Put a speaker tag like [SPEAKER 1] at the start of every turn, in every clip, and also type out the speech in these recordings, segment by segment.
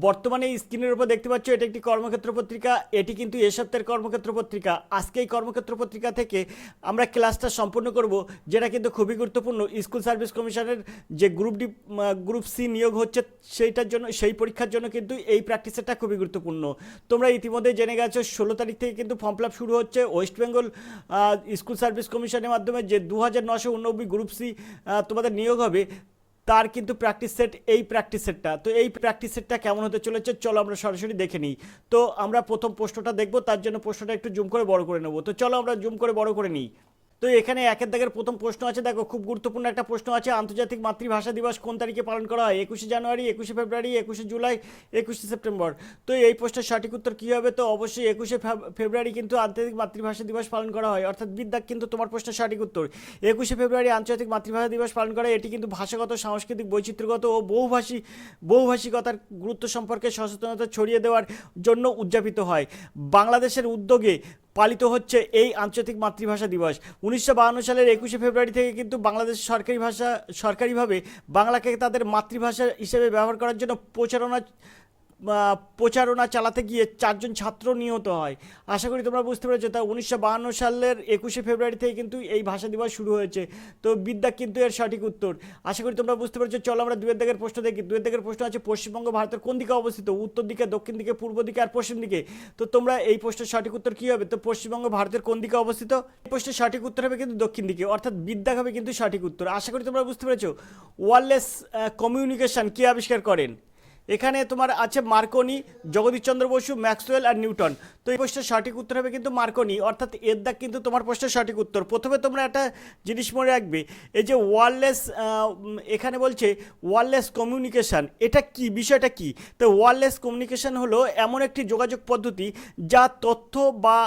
[SPEAKER 1] বর্তমানে স্ক্রিনের উপর দেখতে পাচ্ছ এটা একটি কর্মক্ষেত্র পত্রিকা। এটি কিন্তু এ সপ্তাহের কর্মক্ষেত্র পত্রিকা। আজকে এই কর্মক্ষেত্র পত্রিকা থেকে আমরা ক্লাসটা সম্পূর্ণ করব, যেটা কিন্তু খুবই গুরুত্বপূর্ণ। স্কুল সার্ভিস কমিশনের যে গ্রুপ সি নিয়োগ হচ্ছে সেইটার জন্য, সেই পরীক্ষার জন্য কিন্তু এই প্র্যাকটিস সেটটা খুবই গুরুত্বপূর্ণ। তোমরা ইতিমধ্যে জেনে গেছো 16 তারিখ থেকে কিন্তু ফর্ম ফিল আপ শুরু হচ্ছে ওয়েস্ট বেঙ্গল স্কুল সার্ভিস কমিশনের মাধ্যমে। যে 2989 গ্রুপ সি তোমাদের নিয়োগ হবে, তার কিন্তু প্র্যাকটিস সেট এই প্র্যাকটিস সেটটা। তো এই প্র্যাকটিস সেটটা কেমন হতে চলেছে চলো আমরা সরাসরি দেখে নিই। তো আমরা প্রথম প্রশ্নটা দেখব, তার জন্য প্রশ্নটা একটু জুম করে বড় করে নেব। তো চলো আমরা জুম করে বড় করে নিই। তো এখানে একের দাগের প্রথম প্রশ্ন আছে, দেখো খুব গুরুত্বপূর্ণ একটা প্রশ্ন আছে। আন্তর্জাতিক মাতৃভাষা দিবস কোন তারিখে পালন করা হয়? 21শে জানুয়ারি, 21শে ফেব্রুয়ারি, 21শে জুলাই, 21শে সেপ্টেম্বর। তো এই প্রশ্নের সঠিক উত্তর কী হবে? তো অবশ্যই 21শে ফেব্রুয়ারি কিন্তু আন্তর্জাতিক মাতৃভাষা দিবস পালন করা হয়, অর্থাৎ বিদ্যাক কিন্তু তোমার প্রশ্নের সঠিক উত্তর। 21শে ফেব্রুয়ারি আন্তর্জাতিক মাতৃভাষা দিবস পালন করা হয়। এটি কিন্তু ভাষাগত, সাংস্কৃতিক, বৈচিত্র্যগত ও বহুভাষিকতার গুরুত্ব সম্পর্কে সচেতনতা ছড়িয়ে দেওয়ার জন্য উদযাপিত হয়। বাংলাদেশের উদ্যোগে পালিত হচ্ছে এই আন্তর্জাতিক মাতৃভাষা দিবস। 1952 সালের 21শে ফেব্রুয়ারি থেকে কিন্তু বাংলাদেশ সরকারিভাবে বাংলাকে তাদের মাতৃভাষা হিসেবে ব্যবহার করার জন্য প্রচারণা চালাতে গিয়ে 4 জন ছাত্র নিহত হয়। আশা করি তোমরা বুঝতে পেরেছো। তা 1952 সালের 21শে ফেব্রুয়ারি থেকে কিন্তু এই ভাষা দিবস শুরু হয়েছে। তো বিদ্যা কিন্তু এর সঠিক উত্তর। আশা করি তোমরা বুঝতে পেরেছো। চলো আমরা দুয়ের দাগের প্রশ্ন দেখি। দুয়ের দাগের প্রশ্ন আছে পশ্চিমবঙ্গ ভারতের কোন দিকে অবস্থিত? উত্তর দিকে, দক্ষিণ দিকে, পূর্ব দিকে আর পশ্চিম দিকে। তো তোমরা এই প্রশ্নের সঠিক উত্তর কী হবে? তো পশ্চিমবঙ্গ ভারতের কোন দিকে অবস্থিত? এই প্রশ্নের সঠিক উত্তর হবে কিন্তু দক্ষিণ দিকে, অর্থাৎ বিদ্যা হবে কিন্তু সঠিক উত্তর। আশা করি তোমরা বুঝতে পেরেছো। ওয়্যারলেস কমিউনিকেশন কে আবিষ্কার করেন? এখানে তোমার আছে মার্কনি, জগদীশচন্দ্র বসু, ম্যাক্সওয়েল আর নিউটন। তো এই প্রশ্নের সঠিক উত্তর হবে কিন্তু মার্কনি, অর্থাৎ এর দাগ কিন্তু তোমার প্রশ্নের সঠিক উত্তর। প্রথমে তোমরা একটা জিনিস মনে রাখবে, এই যে ওয়্যারলেস, এখানে বলছে ওয়্যারলেস কমিউনিকেশান, এটা কি, বিষয়টা কি? তো ওয়্যারলেস কমিউনিকেশান হলো এমন একটি যোগাযোগ পদ্ধতি যা তথ্য বা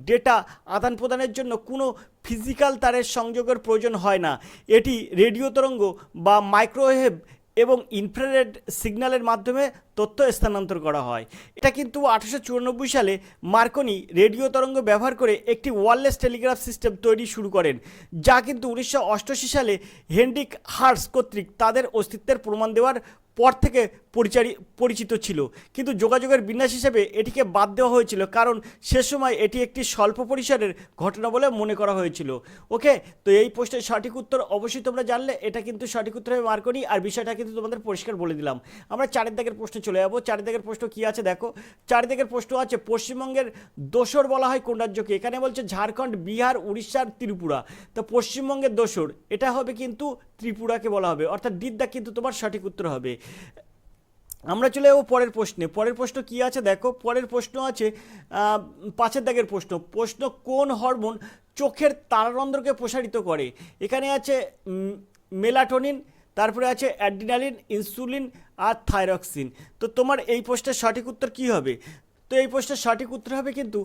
[SPEAKER 1] ডেটা আদান প্রদানের জন্য কোনো ফিজিক্যাল তারের সংযোগের প্রয়োজন হয় না। এটি রেডিও তরঙ্গ বা মাইক্রোওয়েভ এবং ইনফ্রারেড সিগন্যালের মাধ্যমে তথ্য স্থানান্তর করা হয়। এটা কিন্তু 1894 সালে মার্কনি রেডিও তরঙ্গ ব্যবহার করে একটি ওয়্যারলেস টেলিগ্রাফ সিস্টেম তৈরি শুরু করেন, যা কিন্তু 1988 সালে হেনরিক হার্টজ কর্তৃক তাদের অস্তিত্বের প্রমাণ দেওয়ার পর থেকে পরিচিত ছিল। কিন্তু যোগাযোগের বিন্যাস হিসেবে এটিকে বাদ দেওয়া হয়েছিল, কারণ সে সময় এটি একটি স্বল্প পরিসরের ঘটনা বলে মনে করা হয়েছিল। ওকে, তো এই প্রশ্নের সঠিক উত্তর অবশ্যই তোমরা জানলে। এটা কিন্তু সঠিক উত্তর হবে মার্কনি, আর বিষয়টা কিন্তু তোমাদের পরিষ্কার বলে দিলাম। আমরা 4 দাগের প্রশ্নে চলে যাবো। 4 দাগের প্রশ্ন কী আছে দেখো। 4 দাগের প্রশ্ন আছে পশ্চিমবঙ্গের দোসর বলা হয় কোন রাজ্যকে? এখানে বলছে ঝাড়খণ্ড, বিহার, উড়িষ্যা আর ত্রিপুরা। তো পশ্চিমবঙ্গের দোসর এটা হবে কিন্তু ত্রিপুরাকে বলা হবে, অর্থাৎ দিদা কিন্তু তোমার সঠিক উত্তর হবে। আমরা চলে যাবো পরের প্রশ্নে। পরের প্রশ্ন কী আছে দেখো। পরের প্রশ্ন আছে 5 দাগের প্রশ্ন কোন হরমোন চোখের তারারন্ধ্রকে প্রসারিত করে? এখানে আছে মেলাটোনিন, তারপরে আছে অ্যাড্রিনালিন, ইনসুলিন আর থাইরক্সিন। তো তোমার এই প্রশ্নের সঠিক উত্তর কী হবে? তো এই প্রশ্নের সঠিক উত্তর হবে কিন্তু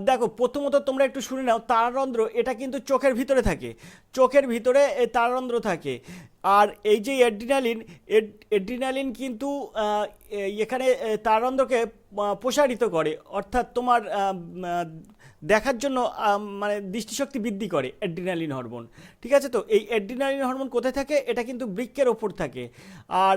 [SPEAKER 1] দেখো, প্রথমত তোমরা একটু শুনে নাও, তারারন্ধ্র এটা কিন্তু চোখের ভিতরে থাকে, চোখের ভিতরে এই তারারন্ধ্র থাকে। আর এই যে অ্যাড্রিনালিন কিন্তু এখানে তারারন্ধ্রকে প্রসারিত করে, অর্থাৎ তোমার দেখার জন্য মানে দৃষ্টিশক্তি বৃদ্ধি করে অ্যাড্রিনালিন হরমোন। ঠিক আছে, তো এই অ্যাড্রিনালিন হরমোন কোথায় থাকে? এটা কিন্তু বৃক্কের ওপর থাকে। আর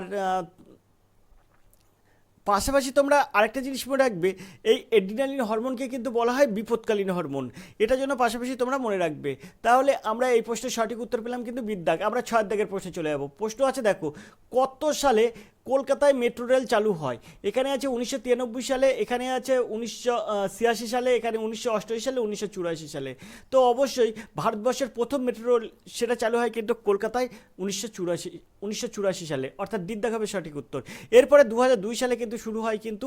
[SPEAKER 1] পাশাপাশি তোমরা আরেকটা জিনিস মনে রাখবে, এই অ্যাড্রিনালিন হরমোনকে কিন্তু বলা হয় বিপদকালীন হরমোন। এটার জন্য পাশাপাশি তোমরা মনে রাখবে। তাহলে আমরা এই প্রশ্নের সঠিক উত্তর পেলাম কিন্তু বিদ্যাগ। আমরা 6 দাগের প্রশ্নে চলে যাব। প্রশ্ন আছে দেখো, কত সালে কলকাতায় মেট্রো রেল চালু হয়? এখানে আছে 1993 সালে, এখানে আছে 1986 সালে, এখানে 1988 সালে, 1984 সালে। তো অবশ্যই ভারতবর্ষের প্রথম মেট্রো রেল সেটা চালু হয় কিন্তু কলকাতায় 1984 সালে, অর্থাৎ দিদ্দাগ হবে সঠিক উত্তর। এরপরে 2002 সালে কিন্তু শুরু হয় কিন্তু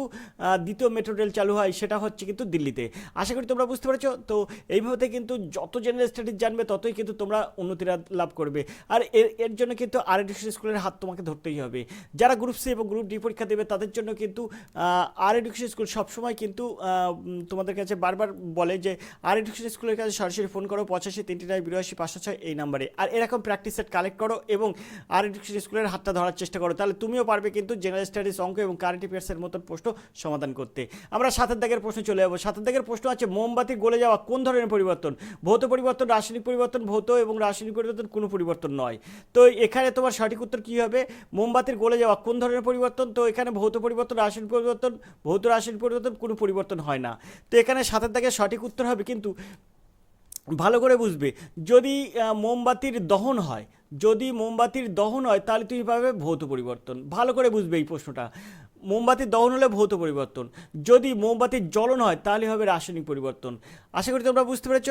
[SPEAKER 1] দ্বিতীয় মেট্রো রেল চালু হয়, সেটা হচ্ছে কিন্তু দিল্লিতে। আশা করি তোমরা বুঝতে পেরেছো। তো এইভাবে কিন্তু যত জেনারেল স্টাডিজ জানবে ততই কিন্তু তোমরা উন্নতি লাভ করবে। আর এর জন্য কিন্তু আর এডুকেশন স্কুলের হাত তোমাকে ধরতেই হবে। যারা গ্রুপ সি এবং গ্রুপ ডি পরীক্ষা দেবে তাদের জন্য কিন্তু আর এডুকেশন স্কুল সবসময় কিন্তু তোমাদের কাছে বারবার বলে যে আর এডুকেশন স্কুলের কাছে সরাসরি ফোন করো 85 389 82 506 এই নাম্বারে, আর এরকম প্র্যাকটিস সেট কালেক্ট করো এবং আর এডুকেশন স্কুলের হাতটা ধরার চেষ্টা করো। তাহলে তুমিও পারবে কিন্তু জেনারেল স্টাডিজ, অঙ্ক এবং কারেন্ট অ্যাফেয়ার্সের মতন প্রশ্ন সমাধান করতে। আমরা 7 দাগের প্রশ্ন চলে যাবো। 7 দাগের প্রশ্ন আছে মোমবাতি গলে যাওয়া কোন ধরনের পরিবর্তন? ভৌত পরিবর্তন, রাসায়নিক পরিবর্তন, ভৌত এবং রাসায়নিক পরিবর্তন কোনো পরিবর্তন নয়। তো এখানে তোমার সঠিক উত্তর কী হবে? মোমবাতির গলে যাওয়া কোন কোন ধরনের পরিবর্তন? তো এখানে ভৌত পরিবর্তন, রাসায়নিক পরিবর্তন, ভৌত রাসায়নিক পরিবর্তন, কোনো পরিবর্তন হয় না। তো এখানে 7 দাগের সঠিক উত্তর হবে কিন্তু ভালো করে বুঝবে, যদি মোমবাতির দহন হয়, যদি মোমবাতির দহন হয় তাহলে তুমি পাবে ভৌত পরিবর্তন। ভালো করে বুঝবে এই প্রশ্নটা, মোমবাতির দহন হলে ভৌত পরিবর্তন, যদি মোমবাতির জ্বলন হয় তাহলে হবে রাসায়নিক পরিবর্তন। আশা করি তোমরা বুঝতে পেরেছ।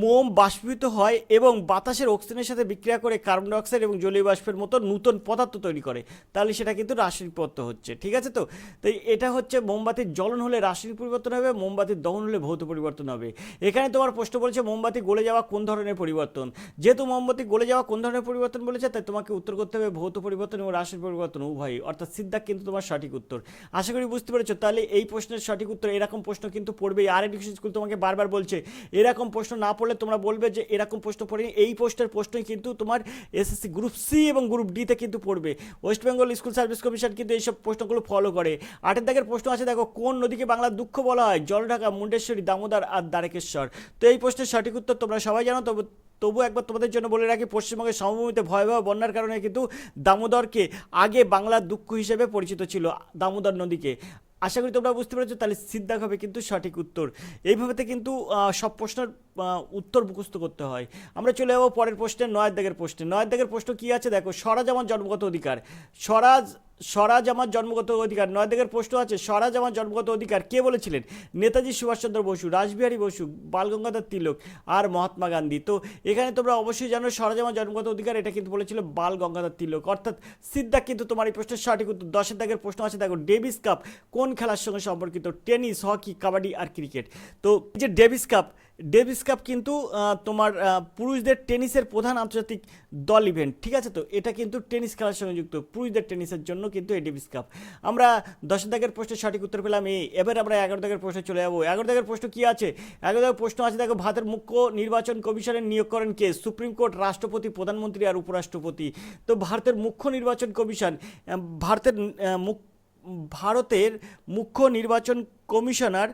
[SPEAKER 1] মোম বাষ্পীভূত হয় এবং বাতাসের অক্সিজেনের সাথে বিক্রিয়া করে কার্বন ডাইঅক্সাইড এবং জলীয় বাষ্পের মতো নূতন পদার্থ তৈরি করে, তাহলে সেটা কিন্তু রাসায়নিক পদার্থ হচ্ছে। ঠিক আছে? তো তাই এটা হচ্ছে মোমবাতির জ্বলন হলে রাসায়নিক পরিবর্তন হবে, মোমবাতির দহন হলে ভৌত পরিবর্তন হবে। এখানে তোমার প্রশ্ন বলেছে মোমবাতি গলে যাওয়া কোন ধরনের পরিবর্তন। যেহেতু মোমবাতি গলে যাওয়া কোন ধরনের পরিবর্তন বলেছে, তাই তোমাকে উত্তর করতে হবে ভৌত পরিবর্তন এবং রাসায়নিক পরিবর্তন উভয়ই, অর্থাৎ সিদ্ধাক কিন্তু তোমার সঠিক উত্তর। আশা করি বুঝতে পেরেছো। তাহলে এই প্রশ্নের সঠিক উত্তর, এরকম প্রশ্ন কিন্তু পড়বেই। আর এডুকেশন স্কুল তোমাকে বারবার বলছে এরকম প্রশ্ন না পড়লে তোমরা বলবে যে এরকম প্রশ্ন পড়েনি। এই প্রশ্নের প্রশ্নই কিন্তু তোমার এসএসসি গ্রুপ সি এবং গ্রুপ ডিতে কিন্তু পড়বে। West Bengal school service commission কিন্তু এইসব প্রশ্নগুলো ফলো করে। 8 দাগের প্রশ্ন আছে, দেখো কোন নদীকে বাংলার দুঃখ বলা হয়? জলঢাকা, মুন্ডেশ্বরী, দামোদর আর দ্বারকেশ্বর। তো এই প্রশ্নের সঠিক উত্তর তোমরা সবাই জানো, তবু একবার তোমাদের জন্য বলে রাখি, পশ্চিমবঙ্গের সমভূমিতে ভয়াবহ বন্যার কারণে কিন্তু দামোদরকে আগে বাংলার দুঃখ হিসেবে পরিচিত ছিল, দামোদর নদীকে। আশা করি তোমরা বুঝতে পেরেছো। তাহলে সিদ্ধাক হবে কিন্তু সঠিক উত্তর। এইভাবেতে কিন্তু সব প্রশ্নের উত্তর মুখস্থ করতে হয়। আমরা চলে যাবো পরের প্রশ্নে, 9 দাগের প্রশ্নে। 9 দাগের প্রশ্ন কি আছে দেখো, স্বরাজ আমার জন্মগত অধিকার। স্বরাজ আমার জন্মগত অধিকার। 9 দাগের প্রশ্ন আছে, স্বরাজ আমার জন্মগত অধিকার কে বলেছিলেন? নেতাজি সুভাষচন্দ্র বসু, রাসবিহারী বসু, বালগঙ্গাধর তিলক আর মহাত্মা গান্ধী। তো এখানে তোমরা অবশ্যই জানো স্বরাজ আমার জন্মগত অধিকার, এটা কিন্তু বলেছিল বালগঙ্গাধর তিলক, অর্থাৎ সিদ্ধাক কিন্তু তোমার এই প্রশ্নের সঠিক উত্তর। 10 দাগের প্রশ্ন আছে দেখো, ডেভিস কাপ কোন খেলার সঙ্গে সম্পর্কিত? টেনিস, হকি, কাবাডি আর ক্রিকেট। তো এই যে ডেভিস কাপ কিন্তু তোমার পুরুষদের টেনিসের প্রধান আন্তর্জাতিক দল ইভেন্ট। ঠিক আছে? তো এটা কিন্তু টেনিস খেলার সঙ্গে যুক্ত, পুরুষদের টেনিসের জন্য কিন্তু এই ডেভিস কাপ। আমরা 10 দাগের প্রশ্নের সঠিক উত্তর পেলাম এই। এবার আমরা 11 দাগের প্রশ্নে চলে যাবো। 11 দাগের প্রশ্ন কি আছে? 11 দাগের প্রশ্ন আছে দেখো, ভারতের মুখ্য নির্বাচন কমিশনের নিয়োগ করেন কে? সুপ্রিম কোর্ট, রাষ্ট্রপতি, প্রধানমন্ত্রী আর উপরাষ্ট্রপতি। তো ভারতের মুখ্য নির্বাচন কমিশন, ভারতের মুখ্য নির্বাচন কমিশনার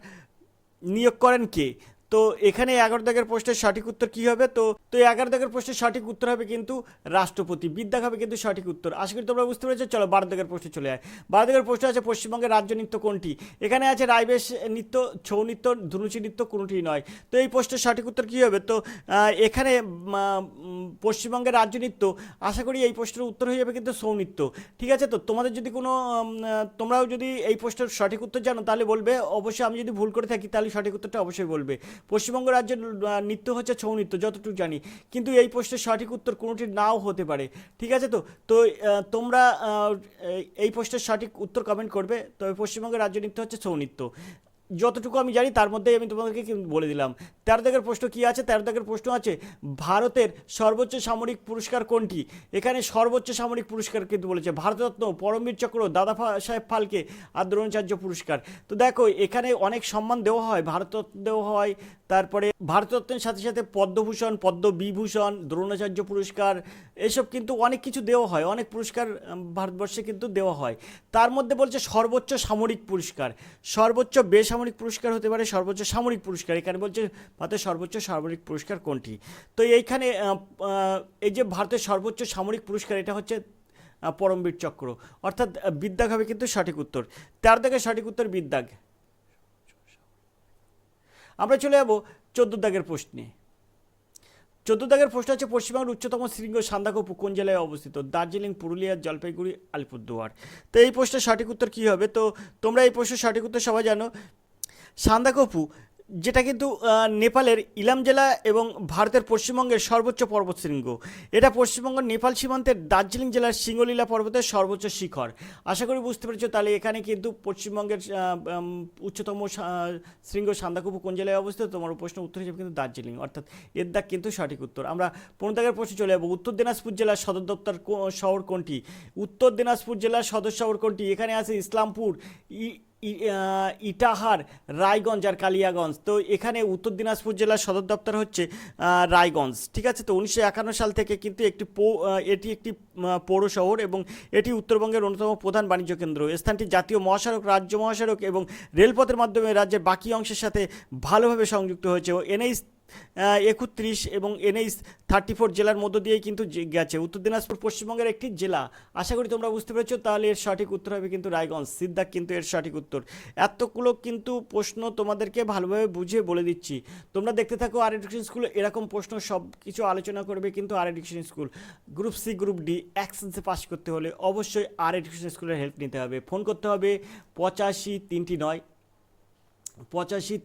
[SPEAKER 1] নিয়োগ করেন কে? তো এখানে 11 দাগের প্রশ্নের সঠিক উত্তর কি হবে? তো 11 দাগের প্রশ্নের সঠিক উত্তর হবে কিন্তু রাষ্ট্রপতি। বিদ্যাক হবে কিন্তু সঠিক উত্তর। আশা করি তোমরা বুঝতে পেরেছো। চলো 12 দাগের প্রশ্নে চলে যায়। 12 দাগের প্রশ্ন আছে, পশ্চিমবঙ্গের রাজ্য নৃত্য কোনটি? এখানে আছে রাইবেশ নৃত্য, ছৌ নৃত্য, ধনুচি নৃত্য, কোনোটি নয়। তো এই প্রশ্নের সঠিক উত্তর কী হবে? তো এখানে পশ্চিমবঙ্গের রাজ্য নৃত্য, আশা করি এই প্রশ্নের উত্তর হয়ে যাবে কিন্তু ছৌ নৃত্য। ঠিক আছে? তো তোমাদের যদি কোনো তোমরাও যদি এই প্রশ্নের সঠিক উত্তর জানো তাহলে বলবে, অবশ্যই আমি যদি ভুল করে থাকি তাহলে সঠিক উত্তরটা অবশ্যই বলবে। পশ্চিমবঙ্গ রাজ্যের নৃত্য হচ্ছে ছৌ নৃত্য যতটুকু জানি, কিন্তু এই প্রশ্নের সঠিক উত্তর কোনোটি নাও হতে পারে। ঠিক আছে? তো তো তোমরা এই প্রশ্নের সঠিক উত্তর কমেন্ট করবে। তবে পশ্চিমবঙ্গের রাজ্য নৃত্য হচ্ছে ছৌ নৃত্য, যতটুকু আমি জানি তার মধ্যেই আমি তোমাদেরকে বলে দিলাম। 13 দাগের প্রশ্ন কি আছে? 13 দাগের প্রশ্ন আছে, ভারতের সর্বোচ্চ সামরিক পুরস্কার কোনটি? এখানে সর্বোচ্চ সামরিক পুরস্কার কিন্তু বলেছে ভারতরত্ন, পরমবীর চক্র, দাদা সাহেব ফালকে আর দ্রোণাচার্য পুরস্কার। তো দেখো এখানে অনেক সম্মান দেওয়া হয়, ভারতরত্ন দেওয়া হয়, তারপরে ভারতরত্নের সাথে সাথে পদ্মভূষণ, পদ্মবিভূষণ, দ্রোণাচার্য পুরস্কার, এসব কিন্তু অনেক কিছু দেওয়া হয়, অনেক পুরস্কার ভারতবর্ষে কিন্তু দেওয়া হয়। তার মধ্যে বলছে সর্বোচ্চ সামরিক পুরস্কার, সর্বোচ্চ বেসামরিক পুরস্কার হতে পারে সর্বোচ্চ সামরিক পুরস্কার। এখানে বলছে ভারতের সর্বোচ্চ সামরিক পুরস্কার কোনটি? তো এইখানে এই যে ভারতের সর্বোচ্চ সামরিক পুরস্কার, এটা হচ্ছে পরমবীর চক্র, অর্থাৎ বিদ্যাগ হবে কিন্তু সঠিক উত্তর। 13 দাগের সঠিক উত্তর বিদ্যাগ। আমরা চলে যাবো 14 দাগের প্রশ্নে। 14 দাগের প্রশ্ন হচ্ছে, পশ্চিমবঙ্গের উচ্চতম শৃঙ্গ সান্দাকফু কোন জেলায় অবস্থিত? দার্জিলিং, পুরুলিয়া, জলপাইগুড়ি, আলিপুরদুয়ার। তো এই প্রশ্নের সঠিক উত্তর কী হবে? তো তোমরা এই প্রশ্নের সঠিক উত্তর সবাই জানো, সান্দাকফু, যেটা কিন্তু নেপালের ইলাম জেলা এবং ভারতের পশ্চিমবঙ্গের সর্বোচ্চ পর্বতশৃঙ্গ। এটা পশ্চিমবঙ্গ নেপাল সীমান্তের দার্জিলিং জেলার সিঙ্গলীলা পর্বতের সর্বোচ্চ শিখর। আশা করি বুঝতে পেরেছো। তাহলে এখানে কিন্তু পশ্চিমবঙ্গের উচ্চতম শৃঙ্গ সান্দাকফু কোন জেলায় অবস্থিত? তোমার প্রশ্ন উত্তর হিসেবে কিন্তু দার্জিলিং, অর্থাৎ এর দাগ কিন্তু সঠিক উত্তর। আমরা 15 দাগের প্রশ্নে চলে যাবো। উত্তর দিনাজপুর জেলার সদর দপ্তর শহর কোনটি? উত্তর দিনাজপুর জেলার সদর শহর কোনটি? এখানে আছে ইসলামপুর, ইটাহার, রায়গঞ্জ আর কালিয়াগঞ্জ। তো এখানে উত্তর দিনাজপুর জেলার সদর দপ্তর হচ্ছে রায়গঞ্জ। ঠিক আছে? তো 1951 সাল থেকে কিন্তু এটি একটি পৌর শহর এবং এটি উত্তরবঙ্গের অন্যতম প্রধান বাণিজ্য কেন্দ্র। স্থানটি জাতীয় মহাসড়ক, রাজ্য মহাসড়ক এবং রেলপথের মাধ্যমে রাজ্যের বাকি অংশের সাথে ভালোভাবে সংযুক্ত হয়েছে। NH 31 এবং NH 34 জেলার মধ্য দিয়েই কিন্তু গেছে। উত্তর দিনাজপুর পশ্চিমবঙ্গের একটি জেলা। আশা করি তোমরা বুঝতে পেরেছো। তাহলে এর সঠিক উত্তর হবে কিন্তু রায়গঞ্জ। সিদ্ধাক কিন্তু এর সঠিক উত্তর। এতগুলো কিন্তু প্রশ্ন তোমাদেরকে ভালোভাবে বুঝিয়ে বলে দিচ্ছি, তোমরা দেখতে থাকো। আর এডুকেশন স্কুল এরকম প্রশ্ন সব কিছু আলোচনা করবে কিন্তু আর education school. Group C group D একসেন্সে পাস করতে হলে অবশ্যই আর এডুকেশন স্কুলের হেল্প নিতে হবে। ফোন করতে হবে 85 309 82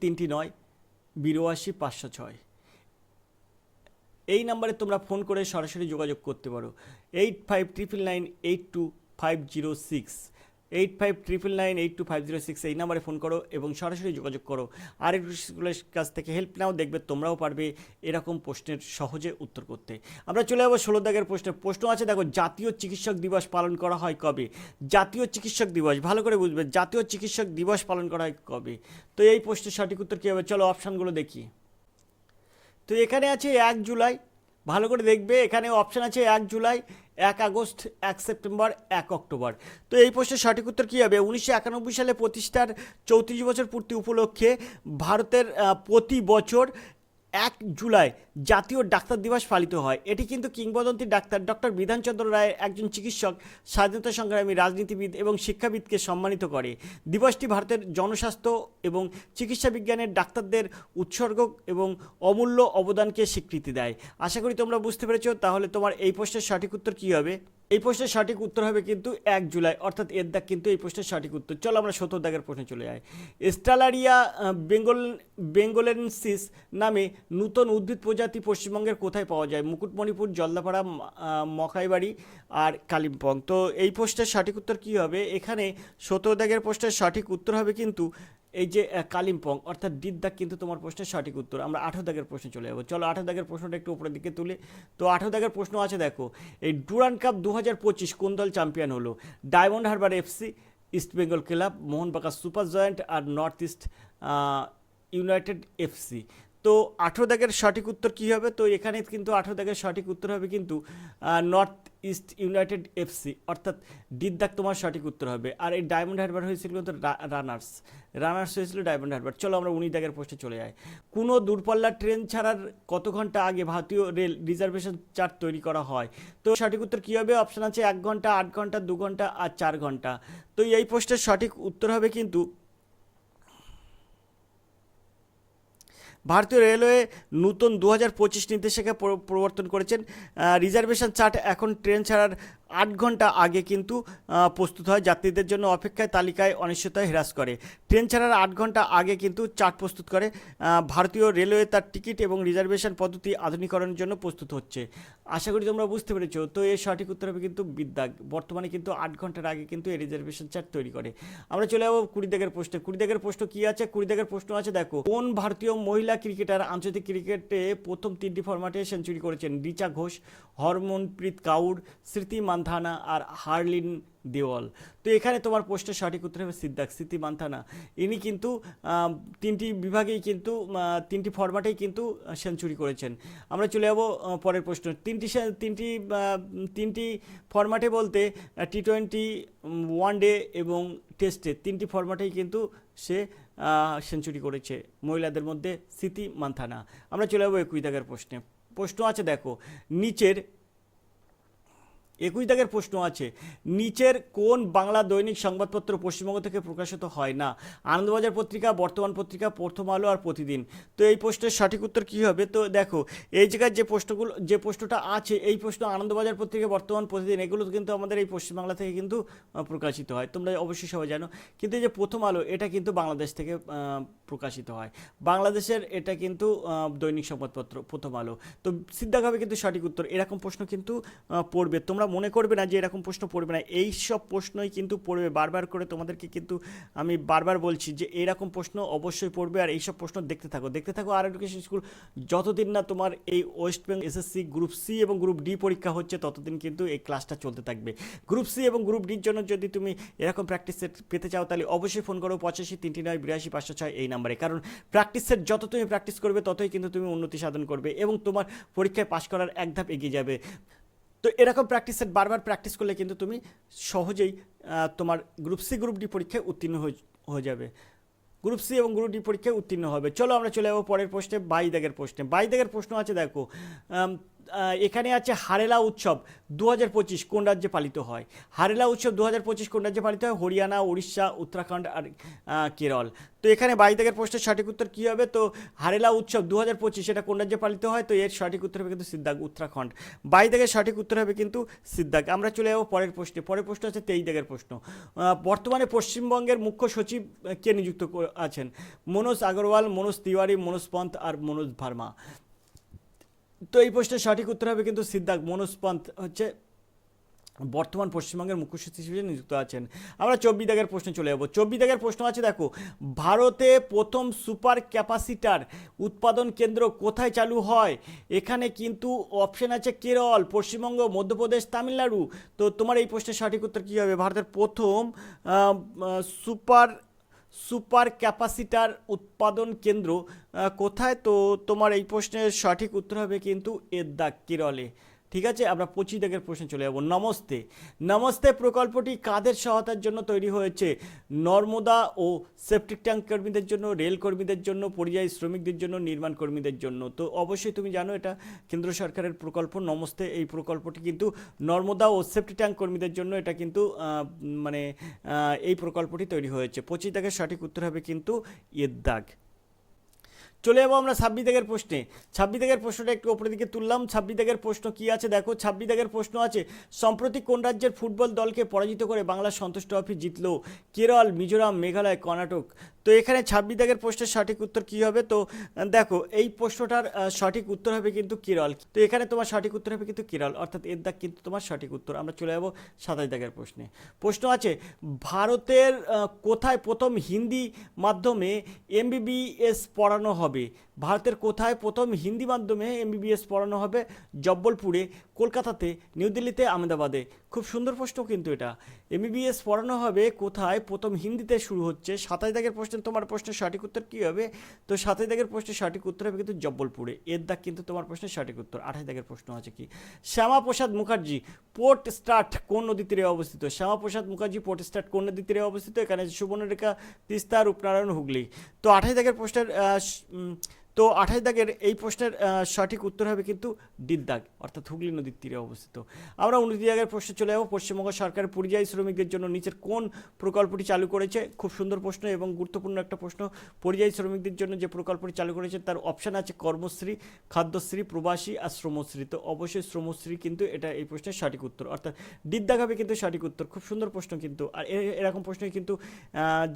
[SPEAKER 1] 506। এই নাম্বারে তোমরা ফোন করে সরাসরি যোগাযোগ করতে পারো। 8599982506, 8599982506 এই নাম্বারে ফোন করো এবং সরাসরি যোগাযোগ করো। আর স্কুলের কাছ থেকে হেল্প নাও, দেখবে তোমরাও পারবে এরকম প্রশ্নের সহজে উত্তর করতে। আমরা চলে যাবো 16 দাগের প্রশ্নে। প্রশ্ন আছে দেখো, জাতীয় চিকিৎসক দিবস পালন করা হয় কবে? জাতীয় চিকিৎসক দিবস ভালো করে বুঝবে, জাতীয় চিকিৎসক দিবস পালন করা হয় কবে? তো এই প্রশ্নের সঠিক উত্তর কী হবে? চলো অপশানগুলো দেখি। তো এখানে আছে 1 জুলাই, ভালো করে দেখবে। এখানে অপশান আছে 1 জুলাই, 1 আগস্ট, 1 সেপ্টেম্বর, 1 অক্টোবর। তো এই প্রশ্নের সঠিক উত্তর কী হবে? 1991 সালে প্রতিষ্ঠার 34 বছর পূর্তি উপলক্ষে ভারতের প্রতি বছর 1 জুলাই জাতীয় ডাক্তার দিবস পালিত হয়। এটি কিন্তু কিংবদন্তি ডাক্তার ডক্টর বিধানচন্দ্র রায়ের একজন চিকিৎসক, স্বাধীনতা সংগ্রামী, রাজনীতিবিদ এবং শিক্ষাবিদকে সম্মানিত করে। দিবসটি ভারতের জনস্বাস্থ্য এবং চিকিৎসা বিজ্ঞানের ডাক্তারদের উৎসর্গ এবং অমূল্য অবদানকে স্বীকৃতি দেয়। আশা করি তোমরা বুঝতে পেরেছো। তাহলে তোমার এই প্রশ্নের সঠিক উত্তর কী হবে? এই প্রশ্নের সঠিক উত্তর হবে কিন্তু 1 জুলাই, অর্থাৎ এর দাগ কিন্তু এই প্রশ্নের সঠিক উত্তর। চলো আমরা 17 দাগের প্রশ্নে চলে যাই। স্টালারিয়া বেঙ্গলেন্সিস নামে নূতন উদ্ভিদ প্রজাতি পশ্চিমবঙ্গের কোথায় পাওয়া যায়? মুকুটমণিপুর, জলদাপাড়া, মকাইবাড়ি আর কালিম্পং। তো এই প্রশ্নের সঠিক উত্তর কী হবে? এখানে 17 দাগের প্রশ্নের সঠিক উত্তর হবে কিন্তু এই যে কালিম্পং, অর্থাৎ ডির দাগ কিন্তু তোমার প্রশ্নের সঠিক উত্তর। আমরা 18 দাগের প্রশ্নে চলে যাবো। চলো 18 দাগের প্রশ্নটা একটু উপরের দিকে তুলে। তো 18 দাগের প্রশ্ন আছে দেখো, এই ডুরান্ড কাপ 2025 কোন দল চ্যাম্পিয়ন হলো? Diamond Harbour FC, East Bengal Club, Mohun Bagan Super Giant আর নর্থ ইস্ট ইউনাইটেড এফসি। তো 18 দাগের সঠিক উত্তর কী হবে? তো এখানে কিন্তু 18 দাগের সঠিক উত্তর হবে কিন্তু নর্থ ইস্ট ইউনাইটেড এফসি, অর্থাৎ ডির দাগ তোমার সঠিক উত্তর হবে। আর এই ডায়মন্ড হারবার হয়েছিল কিন্তু রানার্স হয়েছিল ডায়মন্ড হারবার। চলো আমরা 19 দাগের প্রশ্নে চলে যাই। কোনো দূরপাল্লার ট্রেন ছাড়ার কত ঘন্টা আগে ভারতীয় রেল রিজার্ভেশন চার্ট তৈরি করা হয়? তো সঠিক উত্তর কী হবে? অপশান আছে 1 ঘন্টা, 8 ঘন্টা, 2 ঘন্টা আর 4 ঘন্টা। তো এই প্রশ্নের সঠিক উত্তর হবে কিন্তু ভারতীয় রেলওয়ে নূতন 2025 নির্দেশিকা প্রবর্তন করেছেন। রিজার্ভেশন চার্ট এখন ট্রেন ছাড়ার 8 ঘন্টা আগে কিন্তু প্রস্তুত হয়, যাত্রীদের জন্য অপেক্ষায় তালিকায় অনিশ্চয়তা হ্রাস করে। ট্রেন ছাড়ার 8 ঘন্টা আগে কিন্তু চার্ট প্রস্তুত করে। ভারতীয় রেলওয়ে তার টিকিট এবং রিজার্ভেশন পদ্ধতি আধুনিকরণের জন্য প্রস্তুত হচ্ছে। আশা করি তোমরা বুঝতে পেরেছো। তো এর সঠিক উত্তর হবে কিন্তু বিদ্যাগ। বর্তমানে কিন্তু 8 ঘন্টার আগে কিন্তু এই রিজার্ভেশন চার্ট তৈরি করে। আমরা চলে যাবো 20 দাগের প্রশ্নে। 20 দাগের প্রশ্ন কী আছে? 20 দাগের প্রশ্ন আছে দেখো, কোন ভারতীয় মহিলা ক্রিকেটার আন্তর্জাতিক ক্রিকেটে প্রথম 3টি ফরম্যাটে সেঞ্চুরি করেছেন? রিচা ঘোষ, হরমনপ্রীত কাউর, স্মৃতি মান্ধানা আর হারলিন দেওয়াল। তো এখানে তোমার প্রশ্নের সঠিক উত্তর হবে সিদ্ধাক, স্মৃতি মান্ধানা। ইনি কিন্তু 3টি বিভাগেই কিন্তু 3টি ফরম্যাটেই কিন্তু সেঞ্চুরি করেছেন। আমরা চলে যাবো পরের প্রশ্ন। 3টি ফরম্যাটে বলতে T20, ওয়ানডে এবং টেস্টে 3টি ফরম্যাটেই কিন্তু সে সেঞ্চুরি করেছে মহিলাদের মধ্যে স্মৃতি মান্ধানা। আমরা চলে যাবো 21 দাগের প্রশ্নে। প্রশ্ন আছে দেখো, নিচের 21 দাগের প্রশ্ন আছে, নিচের কোন বাংলা দৈনিক সংবাদপত্র পশ্চিমবঙ্গ থেকে প্রকাশিত হয় না? আনন্দবাজার পত্রিকা, বর্তমান পত্রিকা, প্রথম আলো আর প্রতিদিন। তো এই প্রশ্নের সঠিক উত্তর কী হবে? তো দেখো এই জায়গায় যে প্রশ্নটা আছে, এই প্রশ্ন আনন্দবাজার পত্রিকা, বর্তমান, প্রতিদিন এগুলো কিন্তু আমাদের এই পশ্চিমবাংলা থেকে কিন্তু প্রকাশিত হয়, তোমরা অবশ্যই সবাই জানো। কিন্তু এই যে প্রথম আলো, এটা কিন্তু বাংলাদেশ থেকে প্রকাশিত হয়। বাংলাদেশের এটা কিন্তু দৈনিক সংবাদপত্র প্রথম আলো। তো সিদ্ধাক হবে কিন্তু সঠিক উত্তর। এরকম প্রশ্ন কিন্তু পড়বে, তোমরা মনে করবে না যে এরকম প্রশ্ন পড়বে না, এই সব প্রশ্নই কিন্তু পড়বে। বারবার করে তোমাদেরকে কিন্তু আমি বারবার বলছি যে এরকম প্রশ্ন অবশ্যই পড়বে। আর এইসব প্রশ্ন দেখতে থাকো আর এডুকেশন স্কুল যতদিন না তোমার এই West Bengal SSC group C এবং গ্রুপ ডি পরীক্ষা হচ্ছে, ততদিন কিন্তু এই ক্লাসটা চলতে থাকবে। গ্রুপ সি এবং গ্রুপ ডির জন্য যদি তুমি এরকম প্র্যাকটিস সেট পেতে চাও, তাহলে অবশ্যই ফোন করো 85 339 82 506 এই নাম্বারে। কারণ প্র্যাকটিস সেট যত তুমি প্র্যাকটিস করবে, ততই কিন্তু তুমি উন্নতি সাধন করবে এবং তোমার পরীক্ষায় পাশ করার এক ধাপ এগিয়ে যাবে। তো এরকম প্র্যাকটিস সেট বারবার প্র্যাকটিস করলে কিন্তু তুমি সহজেই তোমার গ্রুপ সি গ্রুপ ডি পরীক্ষায় উত্তীর্ণ হয়ে যাবে। গ্রুপ সি এবং গ্রুপ ডি পরীক্ষায় উত্তীর্ণ হবে। চলো আমরা চলে যাবো পরের প্রশ্নে, 22 দাগের প্রশ্নে। 22 দাগের প্রশ্ন আছে দেখো, এখানে আছে হারেলা উৎসব 2025 কোন রাজ্যে পালিত হয়? হারেলা উৎসব 2025 কোন রাজ্যে পালিত হয়? হরিয়ানা, উড়িষ্যা, উত্তরাখণ্ড আর কেরল। তো এখানে 22 দাগের প্রশ্নের সঠিক উত্তর কী হবে? তো হারেলা উৎসব 2025 এটা কোন রাজ্যে পালিত হয়? তো এর সঠিক উত্তর হবে কিন্তু সিদ্ধাগ, উত্তরাখণ্ড। 22 দাগের সঠিক উত্তর হবে কিন্তু সিদ্ধাগ। আমরা চলে যাবো পরের প্রশ্নে। পরের প্রশ্ন আছে 23 দাগের প্রশ্ন। বর্তমানে পশ্চিমবঙ্গের মুখ্য সচিব কে নিযুক্ত আছেন? মনোজ আগরওয়াল, মনোজ তিওয়ারি, মনোজ পন্থ আর মনোজ ভার্মা। তো এই প্রশ্নের সঠিক উত্তর হবে কিন্তু সিদ্ধার্থ, মনোজ পন্থ হচ্ছে বর্তমান পশ্চিমবঙ্গের মুখ্য সচিব হিসেবে নিযুক্ত আছেন। আমরা 24 দাগের প্রশ্নে চলে যাবো। 24 দাগের প্রশ্ন আছে দেখো, ভারতে প্রথম সুপার ক্যাপাসিটার উৎপাদন কেন্দ্র কোথায় চালু হয়? এখানে কিন্তু অপশন আছে কেরল, পশ্চিমবঙ্গ, মধ্যপ্রদেশ, তামিলনাড়ু। তো তোমার এই প্রশ্নের সঠিক উত্তর কী হবে? ভারতের প্রথম সুপার ক্যাপাসিটার উৎপাদন কেন্দ্র কোথায়? তো তোমার এই প্রশ্নের সঠিক উত্তর হবে কিন্তু এদ্দাক, কেরলে। ঠিক আছে, আমরা 25 দাগের প্রশ্নে চলে যাব। নমস্তে। নমস্তে প্রকল্পটি কাদের সহায়তার জন্য তৈরি হয়েছে? নর্মদা ও সেপ্টিক ট্যাঙ্ক কর্মীদের জন্য, রেল কর্মীদের জন্য, পরিযায়ী শ্রমিকদের জন্য, নির্মাণ কর্মীদের জন্য। তো অবশ্যই তুমি জানো এটা কেন্দ্র সরকারের প্রকল্প নমস্তে। এই প্রকল্পটি কিন্তু নর্মদা ও সেপ্টিক ট্যাঙ্ক কর্মীদের জন্য এটা কিন্তু এই প্রকল্পটি তৈরি হয়েছে। 25 দাগের সঠিক উত্তর হবে কিন্তু ইদ্দাগ। চলে যাবো আমরা 26 দাগের প্রশ্নে। 26 দাগের প্রশ্নটা একটু ওপরের দিকে তুললাম। 26 দাগের প্রশ্ন কি আছে দেখো, 26 দাগের প্রশ্ন আছে, সম্প্রতি কোন রাজ্যের ফুটবল দলকে পরাজিত করে বাংলার সন্তুষ্ট ট্রফি জিতলো? কেরল, মিজোরাম, মেঘালয়, কর্ণাটক। তো এখানে 26 দাগের প্রশ্নের সঠিক উত্তর কী হবে? তো দেখো এই প্রশ্নটার সঠিক উত্তর হবে কিন্তু কেরল। তো এখানে তোমার সঠিক উত্তর হবে কিন্তু কেরল, অর্থাৎ এর দাগ কিন্তু তোমার সঠিক উত্তর। আমরা চলে যাবো 27 দাগের প্রশ্নে। প্রশ্ন আছে, ভারতের কোথায় প্রথম হিন্দি মাধ্যমে এমবিবিএস পড়ানো হবে? ভারতের কোথায় প্রথম হিন্দি মাধ্যমে এমবিবিএস পড়ানো হবে? জব্বলপুরে, কলকাতাতে, নিউ দিল্লিতে, আহমেদাবাদে। খুব সুন্দর প্রশ্ন কিন্তু এটা। এমবিবিএস পড়ানো হবে কোথায়? প্রথম হিন্দিতে শুরু হচ্ছে। 27 দাগের প্রশ্নে তোমার প্রশ্নের সঠিক উত্তর কী হবে? তো 27 দাগের প্রশ্নের সঠিক উত্তর হবে কিন্তু জব্বলপুরে। এর দাগ কিন্তু তোমার প্রশ্নের সঠিক উত্তর। 28 দাগের প্রশ্ন আছে কি, শ্যামাপ্রসাদ মুখার্জি পোর্ট স্টার্ট কোন নদী তীরে অবস্থিত? শ্যামাপ্রসাদ মুখার্জি পোর্ট স্টার্ট কোন নদী তীরে অবস্থিত? এখানে সুবর্ণরেখা, তিস্তা, রূপনারায়ণ, হুগলি। তো 28 দাগের প্রশ্নের 28 দাগের এই প্রশ্নের সঠিক উত্তর হবে কিন্তু দিদ্দাগ, অর্থাৎ হুগলি নদীর তীরে অবস্থিত। আমরা 29 দাগের প্রশ্নে চলে যাবো। পশ্চিমবঙ্গ সরকার পরিযায়ী শ্রমিকদের জন্য নিচের কোন প্রকল্পটি চালু করেছে? খুব সুন্দর প্রশ্ন এবং গুরুত্বপূর্ণ একটা প্রশ্ন। পরিযায়ী শ্রমিকদের জন্য যে প্রকল্পটি চালু করেছে তার অপশান আছে কর্মশ্রী, খাদ্যশ্রী, প্রবাসী আর শ্রমশ্রী। তো অবশ্যই শ্রমশ্রী কিন্তু এটা এই প্রশ্নের সঠিক উত্তর, অর্থাৎ দিদ্দাগ হবে কিন্তু সঠিক উত্তর। খুব সুন্দর প্রশ্ন কিন্তু। আর এরকম প্রশ্নই কিন্তু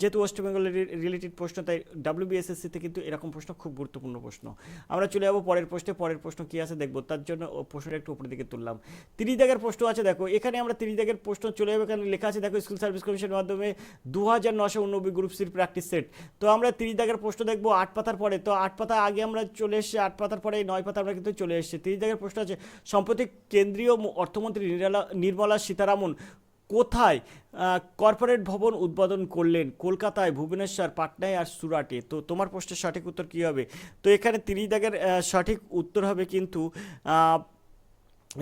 [SPEAKER 1] যেহেতু ওয়েস্ট বেঙ্গলের রিলেটেড প্রশ্ন, তাই WBSSC-তে কিন্তু এরকম প্রশ্ন খুব গুরুত্বপূর্ণ প্রশ্ন। আমরা চলে যাবো পরের প্রশ্নে। পরের প্রশ্ন কি আছে দেখবো, তার জন্য প্রশ্নটা একটু উপরের দিকে তুললাম। 30 দাগের প্রশ্ন আছে দেখো, এখানে আমরা 30 দাগের প্রশ্ন চলে যাবো। এখানে লেখা আছে দেখো, স্কুল সার্ভিস কমিশনের মাধ্যমে 2989 গ্রুপ সির প্র্যাকটিস সেট। তো আমরা 30 দাগের প্রশ্ন দেখবো 8 পাতার পরে। তো 8 পাতা আগে আমরা চলে এসেছি, 8 পাতার পরে 9 পাতা আমরা কিন্তু চলে এসেছি। 30 দাগের প্রশ্ন আছে, সম্প্রতি কেন্দ্রীয় অর্থমন্ত্রী নির্মলা সীতারামন কোথায় কর্পোরেট ভবন উদ্বোধন করলেন? কলকাতায়, ভুবনেশ্বর, পাটনায় আর সুরাটে। তো তোমার প্রশ্নের সঠিক উত্তর কী হবে? তো এখানে 30 দাগের সঠিক উত্তর হবে কিন্তু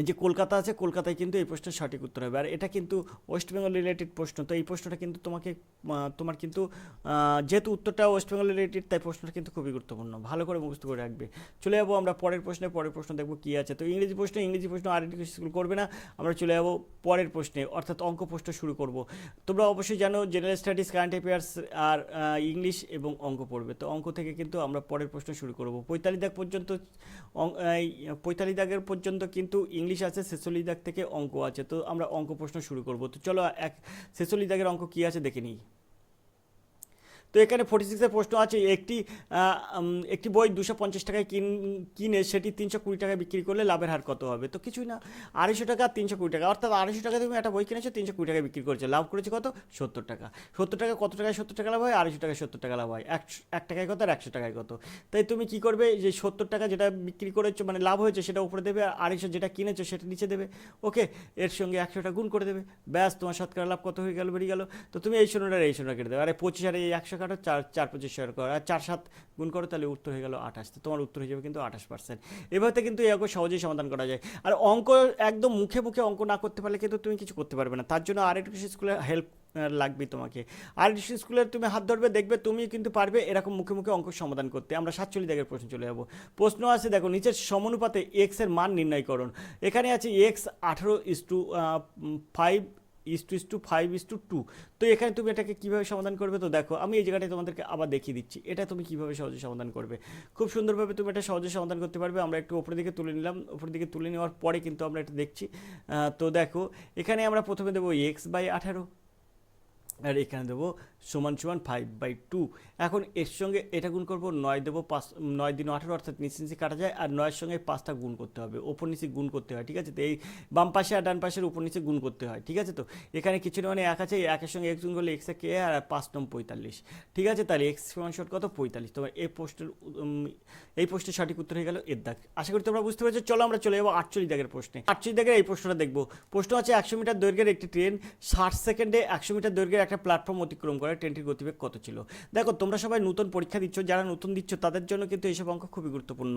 [SPEAKER 1] যে কলকাতা আছে, কলকাতায় কিন্তু এই প্রশ্নের সঠিক উত্তর হবে। আর এটা কিন্তু ওয়েস্ট বেঙ্গল রিলেটেড প্রশ্ন। তো এই প্রশ্নটা কিন্তু তোমার কিন্তু যেহেতু উত্তরটা ওয়েস্ট বেঙ্গল রিলেটেড, তাই প্রশ্নটা কিন্তু খুবই গুরুত্বপূর্ণ, ভালো করে মুখস্থ করে রাখবে। চলে যাবো আমরা পরের প্রশ্নে। পরের প্রশ্ন দেখবো কী আছে। তো ইংরেজি প্রশ্ন আর একটু স্কুল করবে না। আমরা চলে যাবো পরের প্রশ্নে, অর্থাৎ অঙ্ক প্রশ্ন শুরু করব। তোমরা অবশ্যই জানো জেনারেল স্টাডিজ, কারেন্ট অ্যাফেয়ার্স আর ইংলিশ এবং অঙ্ক পড়বে। তো অঙ্ক থেকে কিন্তু আমরা পরের প্রশ্ন শুরু করব। 45 দাগ পর্যন্ত 45 দাগের পর্যন্ত কিন্তু ইংলিশ আছে, 46 দাগ থেকে অঙ্ক আছে। তো আমরা অঙ্ক প্রশ্ন শুরু করব। তো চলো 46 দাগের অঙ্ক কী আছে দেখে নিই। তো এখানে 46-এর প্রশ্ন আছে, একটি বই 250 টাকায় কিনে সেটি 320 টাকায় বিক্রি করলে লাভের হার কত হবে? তো কিছুই না, 250 টাকা 320 টাকা, অর্থাৎ 250 টাকা তুমি একটা বই কিনেছো, 320 টাকায় বিক্রি করেছে, লাভ করেছে কত? 70 টাকা। 70 টাকা কত টাকায় 70 টাকা লাভ হয়? 250 টাকায় 70 টাকা লাভ হয়। 1 টাকায় কত আর 100 টাকায় কত? তাই তুমি কি করবে, যে 70 টাকা যেটা বিক্রি করেছো মানে লাভ হয়েছে সেটা উপরে দেবে, আর 250 যেটা কিনেছো সেটা নিচে দেবে। ওকে, এর সঙ্গে 100টা গুণ করে দেবে, ব্যাস তোমার শতকরা লাভ কত হয়ে গেল, বেরিয়ে গেল। তো তুমি এই 0টা কেটে দেবে, আরে 25 আর এই 100 কাটো, 4 করো, আর 4 7 গুণ করো, তাহলে উত্তর হয়ে গেল 28। তো তোমার উত্তর হয়ে যাবে কিন্তু 28%। এভাবে কিন্তু এরকম সহজেই সমাধান করা যায়। আর অঙ্ক একদম মুখে মুখে অঙ্ক না করতে পারলে কিন্তু তুমি কিছু করতে পারবে না। তার জন্য আরেকটু স্কুলে হেল্প লাগবেই তোমাকে। আর স্কুলের তুমি হাত ধরবে, দেখবে তুমি কিন্তু পারবে এরকম মুখে মুখে অঙ্ক সমাধান করতে। আমরা 47 দাগের প্রশ্ন চলে যাবো। প্রশ্ন আছে দেখো, নিচের সমানুপাতে এক্স এর মান নির্ণয় করুন। এখানে আছে এক্স 18:5:2। তো এখানে তুমি এটাকে কিভাবে সমাধান করবে? তো দেখো আমি এই জায়গাটায় তোমাদেরকে আবার দেখিয়ে দিচ্ছি এটা তুমি কিভাবে সহজে সমাধান করবে। খুব সুন্দরভাবে তুমি এটা সহজে সমাধান করতে পারবে। আমরা একটু উপরের দিকে তুলে নিলাম, উপরের দিকে তুলে নেওয়ার পরে কিন্তু আমরা এটা দেখছি। তো দেখো এখানে আমরা প্রথমে দেবো x/18, আর এখানে দেবো সমান সমান 5/2। এখন এর সঙ্গে এটা গুণ করবো, 9 দেবো, 5 9 দিন 18, অর্থাৎ নিচে নিচে কাটা যায়, আর 9-এর সঙ্গে 5টা গুণ করতে হবে, ওপর নিচে গুণ করতে হয়, ঠিক আছে? তো এই বাম পাশে আর ডান পাশের উপর নিচে গুণ করতে হয়, ঠিক আছে? তো এখানে কিছু না, মানে এক আছে, একের সঙ্গে x গুণ করলে x কে আর 5 45, ঠিক আছে? তাহলে x সমান কত? 45। তোমার এই প্রশ্নের সঠিক উত্তর হয়ে গেল এর দাগ। আশা করি তোমরা বুঝতে পেরেছো। চলো আমরা চলে যাবো 48 দাগের প্রশ্নে। 48 দাগের এই প্রশ্নটা দেখবো। প্রশ্ন আছে 100 মিটার দৈর্ঘ্যের একটি ট্রেন 60 সেকেন্ডে 100 মিটার দৈর্ঘ্যের একটা প্ল্যাটফর্ম অতিক্রম করে, ট্রেনটির গতিবেগ কত ছিল? দেখো তোমরা সবাই নতুন পরীক্ষা দিচ্ছ, যারা নতুন দিচ্ছ তাদের জন্য কিন্তু এইসব অঙ্ক খুবই গুরুত্বপূর্ণ,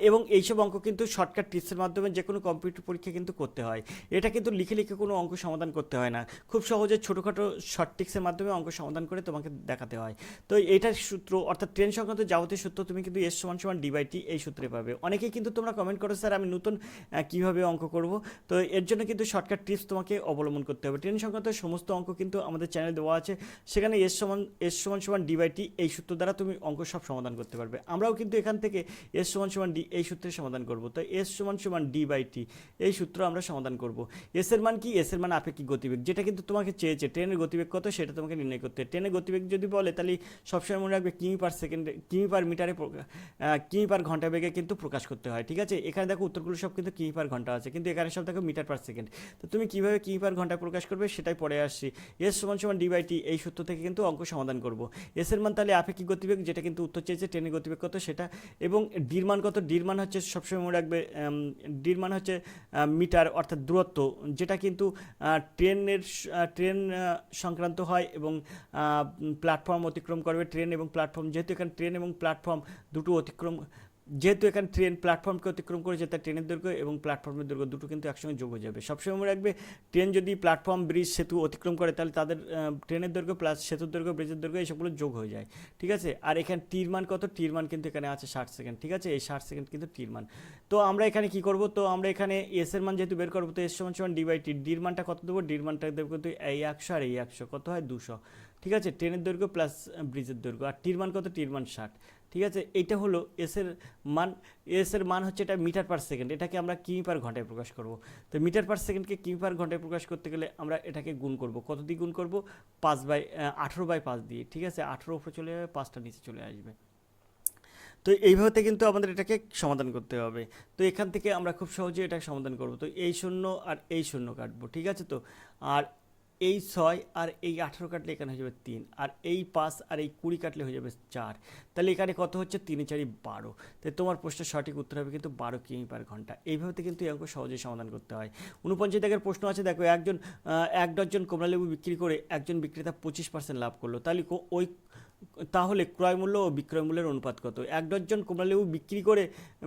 [SPEAKER 1] এবং এইসব অঙ্ক কিন্তু শর্টকাট টিপসের মাধ্যমে যে কোনো কম্পিউটার পরীক্ষা কিন্তু করতে হয়। এটা কিন্তু লিখে লিখে কোনো অঙ্ক সমাধান করতে হয় না, খুব সহজে ছোটোখাটো শর্ট টিক্সের মাধ্যমে অঙ্ক সমাধান করে তোমাকে দেখাতে হয়। তো এইটার সূত্র, অর্থাৎ ট্রেন সংক্রান্ত যাবতীয় সূত্র তুমি কিন্তু S = D/T এই সূত্রে পাবে। অনেকেই কিন্তু তোমরা কমেন্ট করো স্যার আমি নতুন কীভাবে অঙ্ক করব। তো এর জন্য কিন্তু শর্টকাট টিপস তোমাকে অবলম্বন করতে হবে। ট্রেন সংক্রান্ত সমস্ত অঙ্ক কিন্তু আমাদের চ্যানেলে দেওয়া আছে, সেখানে S = D/T এই সূত্র দ্বারা তুমি অঙ্ক সব সমাধান করতে পারবে। আমরাও কিন্তু এখান থেকে S = D এই সূত্রে সমাধান করব। তো S = D/T এই সূত্র আমরা সমাধান করব। এস এর মান কি? এস এর মান আপেক্ষিক গতিবেগ, যেটা কিন্তু তোমাকে চেয়েছে ট্রেনের গতিবেগ কত সেটা তোমাকে নির্ণয় করতে। ট্রেনের গতিবেগ যদি বলে তাহলে সবসময় মনে রাখবে কিমি/সেকেন্ডে, কিমি/মিটারে, কিমি/ঘন্টা বেগে কিন্তু প্রকাশ করতে হয়, ঠিক আছে? এখানে দেখো উত্তরগুলো সব কিন্তু কিমি/ঘন্টা আছে, কিন্তু এখানে সব দেখো মিটার/সেকেন্ড। তো তুমি কীভাবে কিমি/ঘন্টা প্রকাশ করবে সেটাই পরে আসছি। S = D/T এই সূত্র থেকে কিন্তু অঙ্ক সমাধান করব। এস এর মান তাহলে আপেক্ষিক গতিবেগ, যেটা কিন্তু উত্তর চেয়েছে ট্রেনের গতিবেগ কত সেটা, এবং ডির মান কত? ডির মান হচ্ছে সবসময় মনে রাখবে, ডির মান হচ্ছে মিটার, অর্থাৎ দূরত্ব, যেটা কিন্তু ট্রেন সংক্রান্ত হয়, এবং প্ল্যাটফর্ম অতিক্রম করবে ট্রেন এবং প্ল্যাটফর্ম, যেহেতু এখানে ট্রেন এবং প্ল্যাটফর্ম দুটো অতিক্রম, যেহেতু এখানে ট্রেন প্ল্যাটফর্মকে অতিক্রম করেছে, তার ট্রেনের দৈর্ঘ্য এবং প্ল্যাটফর্মের দৈর্ঘ্য দুটো কিন্তু একসঙ্গে যোগ হয়ে যাবে। সবসময় মনে রাখবে ট্রেন যদি প্ল্যাটফর্ম, ব্রিজ, সেতু অতিক্রম করে তাহলে তাদের ট্রেনের দৈর্ঘ্য প্লাস সেতুর দৈর্ঘ্য, ব্রিজের দৈর্ঘ্য এইসবগুলো যোগ হয়ে যায়, ঠিক আছে? আর এখানে টির মান কত? টির মান কিন্তু এখানে আছে 60 সেকেন্ড, ঠিক আছে? এই 60 সেকেন্ড কিন্তু টির মান। তো আমরা এখানে কি করব? তো আমরা এখানে এস এর মান যেহেতু বের করবো, তো S = D/T। ডির মানটা কত দেবো? ডির মানটা দেবো কিন্তু এই 100 আর এই 100 কত হয়? 200, ঠিক আছে? ট্রেনের দৈর্ঘ্য প্লাস ব্রিজের দৈর্ঘ্য। আর টির মান কত? টির মান 60, ঠিক আছে? এইটা হলো এস এর মান। এস এর মান হচ্ছে এটা মিটার/সেকেন্ড, এটাকে আমরা কিমি/ঘন্টায় প্রকাশ করব। তো মিটার/সেকেন্ডকে কিমি/ঘন্টায় প্রকাশ করতে গেলে আমরা এটাকে গুণ করব। কত দিয়ে গুণ করব? 18/5 দিয়ে, ঠিক আছে? 18 উপরে চলে যাবে, 5টা নিচে চলে আসবে। তো এইভাবে কিন্তু আমাদের এটাকে সমাধান করতে হবে। তো এখান থেকে আমরা খুব সহজে এটা সমাধান করব। তো এই 0 আর এই 0 কাটবো, ঠিক আছে? তো আর এই 6 আর এই 18 কাটলে এখানে হয়ে যাবে 3, আর এই 5 আর এই 20 কাটলে হয়ে যাবে 4। তাহলে এখানে কত হচ্ছে? 3 4 12। তাই তোমার প্রশ্নের সঠিক উত্তর হবে কিন্তু 12 কিমি/ঘন্টা। এইভাবে কিন্তু এই অঙ্ক সহজেই সমাধান করতে হয়। 49 দাগের প্রশ্ন আছে দেখো, এক ডজন কমলালেবু বিক্রি করে একজন বিক্রেতা 25% লাভ করলো, তাহলে ক্রয় মূল্য ও বিক্রয় মূল্যের অনুপাত কত? 1 ডজন কমলালেবু বিক্রি করে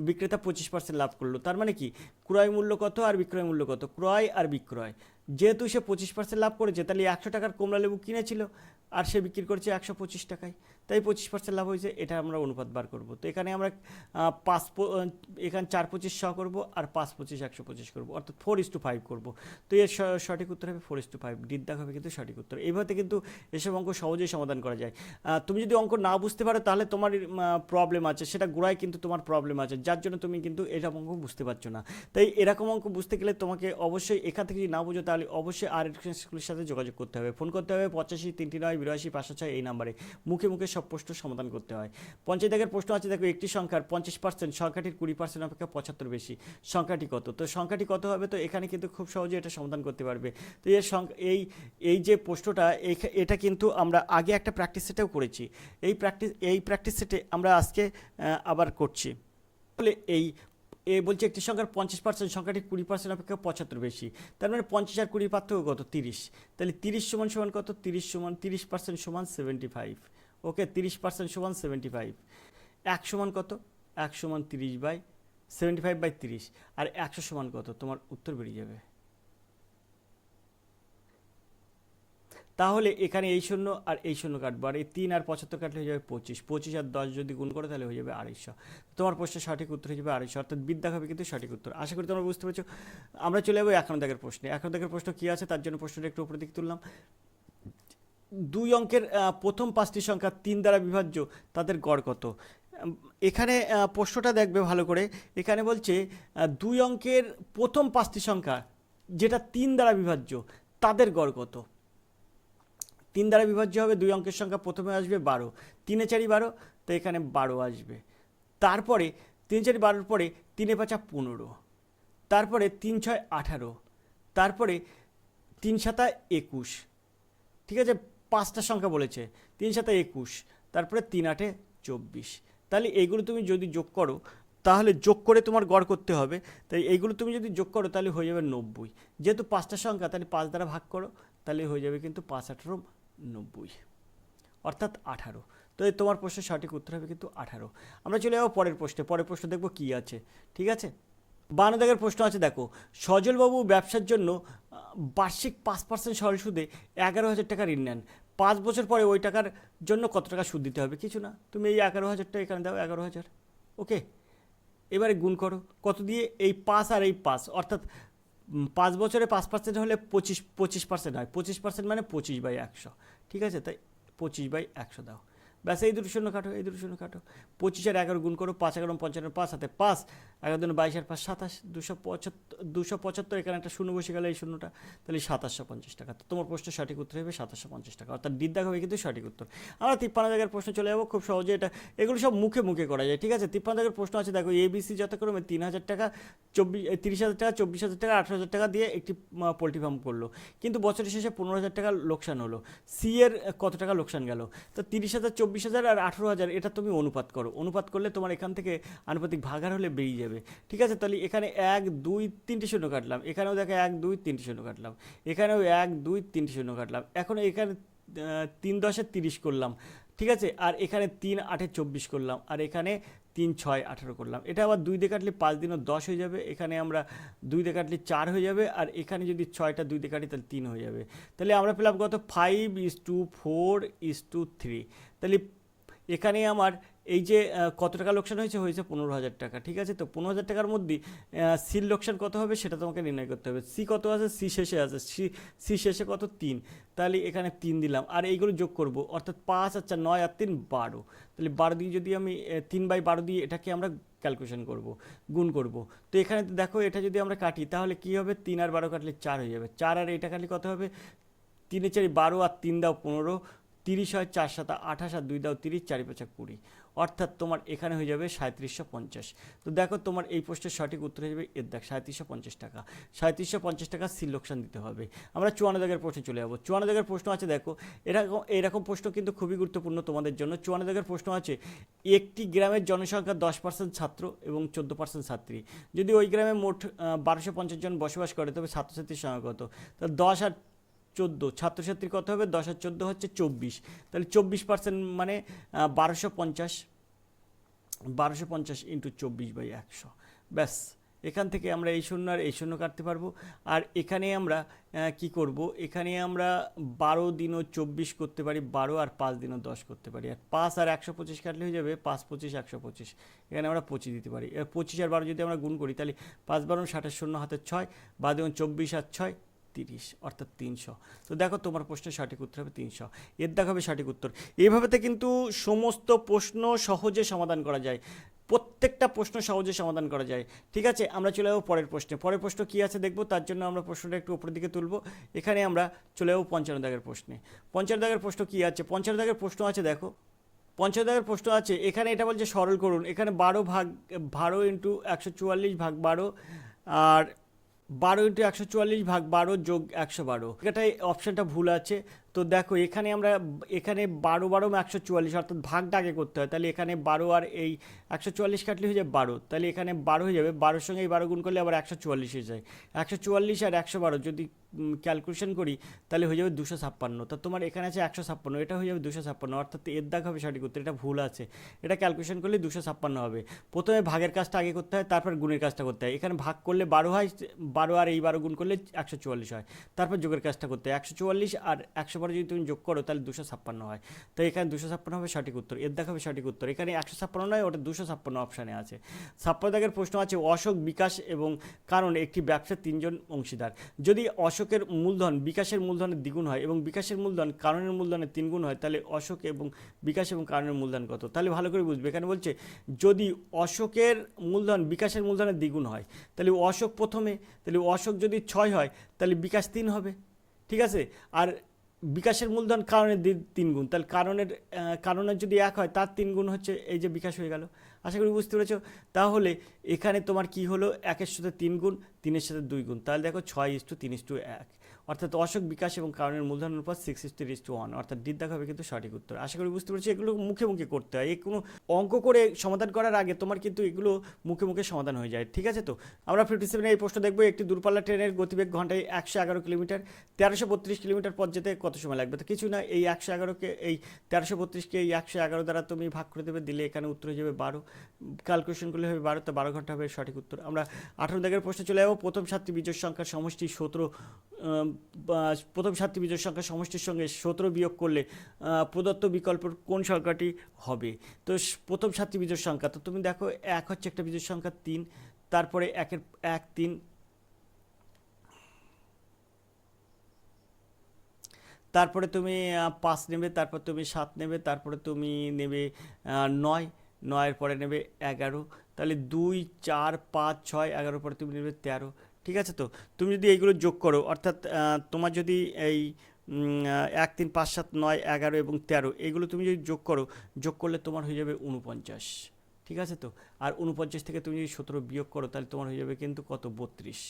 [SPEAKER 1] বিক্রেতা 25% লাভ করলো, তার মানে কি ক্রয় মূল্য কত আর বিক্রয় মূল্য কত? ক্রয় আর বিক্রয়, যেহেতু সে 25% লাভ করেছে তাহলে 100 টাকার কমলালেবু কিনেছিল আর সে বিক্রি করছে 125 টাকায়, তাই 25% লাভ হয়েছে। এটা আমরা অনুপাত বার করব। তো এখানে আমরা এখানে 4 25 100 করবো, আর 5 25 125 করবো, অর্থাৎ 4:5 করবো। তো এর সঠিক উত্তর হবে 4:5, ডির দাগ হবে কিন্তু সঠিক উত্তর। এইভাবে কিন্তু এসব অঙ্ক সহজেই সমাধান করা যায়। তুমি যদি অঙ্ক না বুঝতে পারো তাহলে তোমার প্রবলেম আছে, সেটা গোড়ায় কিন্তু তোমার প্রবলেম আছে, যার জন্য তুমি কিন্তু এরকম অঙ্ক বুঝতে পারছো না। তাই এরকম অঙ্ক বুঝতে গেলে তোমাকে অবশ্যই এখান থেকে যদি না বুঝো তাহলে অবশ্যই আর এডুকেশন স্কুলের সাথে যোগাযোগ করতে হবে, ফোন করতে হবে 85 339 82 506 এই নাম্বারে। মুখে মুখে সব প্রশ্ন সমাধান করতে হয়। 50 দাগের প্রশ্ন আছে দেখো, একটি সংখ্যার 50% সংখ্যাটির 20% অপেক্ষা 75 বেশি, সংখ্যাটি কত? তো সংখ্যাটি কত হবে? তো এখানে কিন্তু খুব সহজে এটা সমাধান করতে পারবে। তো এই যে প্রশ্নটা, এটা কিন্তু আমরা আগে একটা প্র্যাকটিস সেটেও করেছি, এই প্র্যাকটিস সেটে আমরা আজকে আবার করছি। বলে বলছে একটি সংখ্যার 50% সংখ্যাটি 20% অপেক্ষা 75 বেশি, তার মানে 50 আর 20 পার্থক্য কত? 30। তাহলে 30 সমান কত? 30% সমান 75। ওকে, 30% সমান 75। 1 সমান কত? 1 সমান 30/75/30, আর 100 সমান কত? তোমার উত্তর বেরিয়ে যাবে। তাহলে এখানে এই শূন্য আর এই শূন্য কাটবো, আর এই 3 আর 75 কাটলে হয়ে যাবে 25, 25 আর 10 যদি গুণ করো তাহলে হয়ে যাবে 250। তোমার প্রশ্নের সঠিক উত্তর হয়ে যাবে 250, অর্থাৎ বিদ্যা হবে কিন্তু সঠিক উত্তর। আশা করি তোমরা বুঝতে পেরেছো। আমরা চলে যাবো 11 দাগের প্রশ্নে। 11 দাগের প্রশ্ন কী আছে তার জন্য প্রশ্নটা একটু উপরের দিকে তুললাম। 2 অঙ্কের প্রথম 5টি সংখ্যা 3 দ্বারা বিভাজ্য, তাদের গড় কত? এখানে প্রশ্নটা দেখবে ভালো করে। এখানে বলছে 2 অঙ্কের প্রথম 5টি সংখ্যা যেটা 3 দ্বারা বিভাজ্য, তাদের গড় কত? 3 দ্বারা বিভাজ্য হবে 2 অঙ্কের সংখ্যা, প্রথমে আসবে 12, 3 এ 4 12, তো এখানে 12 আসবে। তারপরে 3 4 12 পরে 3 এ 5 15, তারপরে 3 6 18, তারপরে 3 7 21, ঠিক আছে, 5টা সংখ্যা বলেছে, 3 7 21, তারপরে 3 8 24। তাহলে এইগুলো তুমি যদি যোগ করো, তাহলে যোগ করে তোমার গড় করতে হবে। তাই এইগুলো তুমি যদি যোগ করো তাহলে হয়ে যাবে 90। যেহেতু 5টা সংখ্যা, তাহলে 5 দ্বারা ভাগ করো, তাহলে হয়ে যাবে কিন্তু 5 18 90, অর্থাৎ 18। তো এই তোমার প্রশ্নের সঠিক উত্তর হবে কিন্তু 18। আমরা চলে যাবো পরের প্রশ্নে। পরের প্রশ্ন দেখবো কী আছে, ঠিক আছে। 52 দাগের প্রশ্ন আছে, দেখো। সজলবাবু ব্যবসার জন্য বার্ষিক 5% সরল সুদে 11,000 টাকা ঋণ নেন। 5 বছর পরে ওই টাকার জন্য কত টাকা সুদ দিতে হবে? কিছু না, তুমি এই 11,000 টাকা এখানে দাও, 11,000। ওকে, এবারে গুণ করো কত দিয়ে? এই 5 আর এই 5, অর্থাৎ 5 বছরে 5% হলে 25% হয়। 25% মানে 25/100, ঠিক আছে। তাই 25/100 দাও, ব্যাস। এই দুটো শূন্য কাটো, এই দুটো শূন্য কাটো। 25 আর 11 গুণ করো, 5 11 55, 5 হাতে 5, 11 দুগুণে 22 আর 5 27, 275। এখানে একটা শূন্য বসে গেলে এই শূন্যটা, তাহলে 2750 টাকা। তো তোমার প্রশ্নের সঠিক উত্তর হবে 2750 টাকা, অর্থাৎ দিদ্দাগ হবে কিন্তু সঠিক উত্তর। আমরা 53 দাগের প্রশ্ন চলে যাবো, খুব সহজে। এটা এগুলো সব মুখে মুখে করা যায়, ঠিক আছে। 53 দাগের প্রশ্ন আছে, দেখো। ABC যথাক্রমে 3,000 টাকা, 30,000 টাকা, 24,000 টাকা, 18,000 টাকা দিয়ে একটি পোলট্রি ফার্ম করলো, কিন্তু বছরের শেষে 15,000 টাকা লোকসান হলো। সি এর কত টাকা লোকসান গেল? তো 30,000, 24,000 আর 18,000, এটা তুমি অনুপাত করো। অনুপাত করলে তোমার এখান থেকে আনুপাতিক ভাগার হলে বেরিয়ে যাবে, ঠিক আছে। তাহলে এখানে 1 2 3টে শূন্য কাটলাম, এখানেও দেখো 1 2 3টে শূন্য কাটলাম, এখানেও 1 2 3টে শূন্য কাটলাম। এখন এখানে 3 10 30 করলাম, ঠিক আছে। আর এখানে 3 8 24 করলাম, আর এখানে 3 6 18 করলাম। এটা আবার 2 দিয়ে কাটলে 5 দিনও 10 হয়ে যাবে। এখানে আমরা 2 দিয়ে কাটলে 4 হয়ে যাবে, আর এখানে যদি 6টা 2 দিয়ে কাটি তাহলে 3 হয়ে যাবে। তাহলে আমরা পেলাম কত? 5:4:3। তাহলে এখানে আমার এই যে কত টাকা লোকসান হয়েছে 15,000 টাকা, ঠিক আছে। তো 15,000 টাকার মধ্যে সির লোকসান কত হবে সেটা তোমাকে নির্ণয় করতে হবে। সি কত আছে? সি শেষে আছে, সি শেষে কত? 3। তাহলে এখানে 3 দিলাম, আর এইগুলো যোগ করব, অর্থাৎ 5 আর 4 9 আর 3 12। তাহলে 12 দিয়ে যদি আমি 3/12 দিয়ে এটাকে আমরা ক্যালকুলেশন করব, গুণ করব। তো এখানে দেখো, এটা যদি আমরা কাটি তাহলে কী হবে? 3 আর 12 কাটলে 4 হয়ে যাবে। 4 আর এটা কাটলে কত হবে? 3 4 12 আর 3 দাও 15, 30 হয়, 4 7 28 আর 2 দাও 30, 4 5 20, অর্থাৎ তোমার এখানে হয়ে যাবে 3750। তো দেখো, তোমার এই প্রশ্নের সঠিক উত্তর হয়ে যাবে এর দেখ 3750 টাকা। 3750 টাকা সিল লোকসান দিতে হবে। আমরা 54 দাগের প্রশ্নে চলে যাবো। 54 দাগের প্রশ্ন আছে, দেখো। এরকম প্রশ্ন কিন্তু খুবই গুরুত্বপূর্ণ তোমাদের জন্য। 54 দাগের প্রশ্ন আছে, একটি গ্রামের জনসংখ্যা 10% ছাত্র এবং 14% ছাত্রী। যদি ওই গ্রামে মোট 1250 জন বসবাস করে, তবে ছাত্রছাত্রীর সংখ্যা কত? তা 10 আর 14, ছাত্রছাত্রী কত হবে? 10 আর 14 হচ্ছে 24। তাহলে 24% মানে 1250 ইন্টু 24/100, ব্যাস। এখান থেকে আমরা এই শূন্য আর এই শূন্য কাটতে পারবো। আর এখানে আমরা কি করব? এখানে আমরা 12 দিনও 24 করতে পারি, 12 আর 5 দিনও 10 করতে পারি। আর 5 আর 125 কাটলে হয়ে যাবে 5 25 125। এখানে আমরা 25 দিতে পারি। এবার 25 আর 12 যদি আমরা গুণ করি, তাহলে 5 12 60, শূন্য হাতে 6, 12 এবং 24 আর 6 30, অর্থাৎ 300। তো দেখো, তোমার প্রশ্নের সঠিক উত্তর হবে 300। এর দেখ হবে সঠিক উত্তর। এইভাবেতে কিন্তু সমস্ত প্রশ্ন সহজে সমাধান করা যায়, প্রত্যেকটা প্রশ্ন সহজে সমাধান করা যায়, ঠিক আছে। আমরা চলে যাবো পরের প্রশ্নে। পরের প্রশ্ন কী আছে দেখবো, তার জন্য আমরা প্রশ্নটা একটু উপরের দিকে তুলব। এখানে আমরা চলে যাবো 55 দাগের প্রশ্নে। 55 দাগের প্রশ্ন কী আছে? 55 দাগের প্রশ্ন আছে, দেখো। 55 দাগের প্রশ্ন আছে, এখানে এটা বলছে সরল করুন। এখানে 12 ইন্টু 144 ভাগ 12, আর 12 ইন্টু 144 ভাগ 12 যোগ 112। এটাই অপশানটা ভুল আছে। তো দেখো, এখানে 12 12 144, অর্থাৎ ভাগটা আগে করতে হয়। তাহলে এখানে 12 আর এই 144 কাটলে হয়ে যাবে 12, তাহলে এখানে 12 হয়ে যাবে। 12-র সঙ্গে এই 12 গুণ করলে আবার 144 হয়ে যায়। 144 আর 112 যদি ক্যালকুলেশন করি তাহলে হয়ে যাবে 256। তো তোমার এখানে আছে 156, এটা হয়ে যাবে 256, অর্থাৎ এর দাগ হবে সঠিক উত্তর। এটা ভুল আছে, এটা ক্যালকুলেশন করলে 256 হবে। প্রথমে ভাগের কাজটা আগে করতে হয়, তারপর গুণের কাজটা করতে হয়। এখানে ভাগ করলে 12 হয়, 12 আর এই 12 গুণ করলে 144 হয়, তারপর যোগের কাজটা করতে হয়। 144 আর 112 পরে যদি তুমি যোগ করো তাহলে 256 হয়। তো এখানে 256 হবে সঠিক উত্তর, এর দেখাবে সঠিক উত্তর। এখানে 156 নয়, ওটা 256 অপশানে আছে। 56 দাগের প্রশ্ন আছে অশোক, বিকাশ এবং কারণ একটি ব্যবসার 3জন অংশীদার। যদি অশোকের মূলধন বিকাশের মূলধনের দ্বিগুণ হয় এবং বিকাশের মূলধন কারণের মূলধনের 3 গুণ হয়, তাহলে অশোক এবং বিকাশ এবং কারণের মূলধন কত? তাহলে ভালো করে বুঝবে, এখানে বলছে যদি অশোকের মূলধন বিকাশের মূলধনের দ্বিগুণ হয়, তাহলে অশোক প্রথমে, তাহলে অশোক যদি 6 হয় তাহলে বিকাশ 3 হবে, ঠিক আছে। আর বিকাশের মূলধন কারণের 3 গুণ, তাহলে কারণের যদি 1 হয় তার 3 গুণ হচ্ছে এই যে বিকাশ হয়ে গেল। আশা করি বুঝতে পেরেছো। তাহলে এখানে তোমার কি হলো, 1-এর সাথে 3 গুণ, 3-এর সাথে 2 গুণ, তাহলে দেখো 6:3:1, অর্থাৎ অশোক, বিকাশ এবং কারণের মূলধন অনুপাত 6:1, অর্থাৎ ডি দেখা হবে কিন্তু সঠিক উত্তর। আশা করি বুঝতে পেরেছি। এগুলো মুখে মুখে করতে হয়, এই কোনো অঙ্ক করে সমাধান করার আগে তোমার কিন্তু এগুলো মুখে মুখে সমাধান হয়ে যায়, ঠিক আছে। তো আমরা 57 এই প্রশ্ন দেখবো, একটি দূরপাল্লা ট্রেনের গতিবেগ ঘন্টায় 111 কিলোমিটার, 1332 কিলোমিটার পথ যেতে কত সময় লাগবে? তো কিছু না, এই 111কে এই 1332কে এই 111 দ্বারা তুমি ভাগ করে দেবে, দিলে এখানে উত্তর হয়ে যাবে 12, ক্যালকুলেশন করলে হবে 12, তো 12 ঘন্টা হবে সঠিক উত্তর। আমরা 18 দাগের প্রশ্নে চলে যাবো। প্রথম 7টি বিজোড় সংখ্যার সমষ্টি 17, প্রথম 7টি বিজোড় সংখ্যার সমষ্টির সঙ্গে 17 বিয়োগ করলে প্রদত্ত বিকল্পের কোন সংখ্যাটি হবে? তো প্রথম 7টি বিজোড় সংখ্যা, তো তুমি দেখো 1 হচ্ছে একটা বিজোড় সংখ্যা, 3, তারপরে 1 3, তারপরে তুমি 5 নেবে, তারপর তুমি 7 নেবে, তারপরে তুমি নেবে 9, 9-এর পরে নেবে 11, তাহলে 2 4 5 6 11 পরে তুমি নেবে 13, ঠিক আছে। তো তুমি যদি এইগুলো যোগ করো, অর্থাৎ তোমার যদি এই 1 3 5 7 9 11 এবং 13 এইগুলো তুমি যদি যোগ করো, যোগ করলে তোমার হয়ে যাবে 49, ঠিক আছে। তো আর 49 থেকে তুমি যদি 17 বিয়োগ করো, তাহলে তোমার হয়ে যাবে কিন্তু কত, 32,